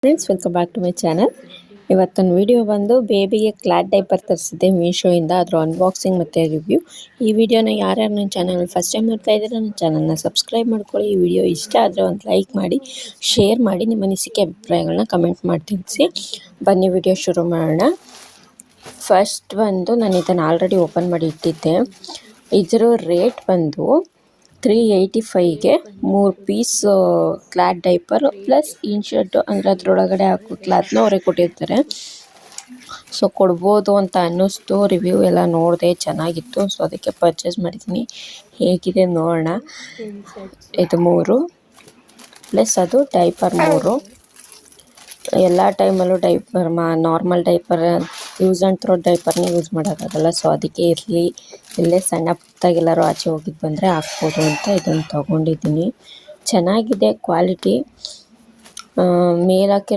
Friends, welcome back to my channel. ಇವತ್ತಿನ video ಬಂದು ಬೇಬಿಗೆ ಕ್ಲಾತ್ ಡೈಪರ್ ತರಿಸಿದ್ದೆ ಮೀಶೋಯಿಂದ. ಅದರ ಅನ್ಬಾಕ್ಸಿಂಗ್ ಮತ್ತು ರಿವ್ಯೂ. ಈ ವಿಡಿಯೋನ ಯಾರ್ಯಾರು ನನ್ನ ಚಾನಲ್ ಫಸ್ಟ್ ಟೈಮ್ ನೋಡ್ತಾ ಇದ್ದೀರಾ ನನ್ನ ಚಾನಲ್ನ ಸಬ್ಸ್ಕ್ರೈಬ್ ಮಾಡ್ಕೊಳ್ಳಿ. ಈ ವಿಡಿಯೋ ಇಷ್ಟ ಆದರೆ ಒಂದು ಲೈಕ್ ಮಾಡಿ, ಶೇರ್ ಮಾಡಿ, ನಿಮ್ಮ ಅನಿಸಿಕೆ ಅಭಿಪ್ರಾಯಗಳನ್ನ ಕಮೆಂಟ್ ಮಾಡಿ ತಿಳಿಸಿ. ಬನ್ನಿ ವಿಡಿಯೋ ಶುರು ಮಾಡೋಣ. ಫಸ್ಟ್ ಬಂದು ನಾನು ಇದನ್ನು ಆಲ್ರೆಡಿ ಓಪನ್ ಮಾಡಿ ಇಟ್ಟಿದ್ದೆ. ಇದರ ರೇಟ್ ಬಂದು 385ಗೆ 3 ಪೀಸ್ ಕ್ಲಾತ್ ಡೈಪರ್ ಪ್ಲಸ್ ಇನ್ಶರ್ಟು, ಅಂದರೆ ಅದರೊಳಗಡೆ ಹಾಕೋ ಕ್ಲಾತ್ನ ಅವರೇ ಕೊಟ್ಟಿರ್ತಾರೆ. ಸೊ ಕೊಡ್ಬೋದು ಅಂತ ಅನ್ನಿಸ್ತು. ರಿವ್ಯೂ ಎಲ್ಲ ನೋಡಿದೆ, ಚೆನ್ನಾಗಿತ್ತು. ಸೊ ಅದಕ್ಕೆ ಪರ್ಚೇಸ್ ಮಾಡಿದ್ದೀನಿ. ಹೇಗಿದೆ ನೋಡೋಣ. ಇದು 3 ಪ್ಲಸ್ ಅದು ಡೈಪರ್ 3. ಎಲ್ಲ ಟೈಮಲ್ಲೂ diaper normal diaper use and throw ಡೈಪರ್ನೇ ಯೂಸ್ ಮಾಡೋಕ್ಕಾಗಲ್ಲ. ಸೊ ಅದಕ್ಕೆ ಇರಲಿ, ಇಲ್ಲೇ ಸಣ್ಣ ಪುಟ್ಟಾಗೆಲ್ಲರೂ ಆಚೆ ಹೋಗಿದ್ದು ಬಂದರೆ ಹಾಕ್ಬೋದು ಅಂತ ಇದನ್ನು ತೊಗೊಂಡಿದ್ದೀನಿ. ಚೆನ್ನಾಗಿದೆ ಕ್ವಾಲಿಟಿ. ಮೇಲೆ ಹಾಕಿರೋ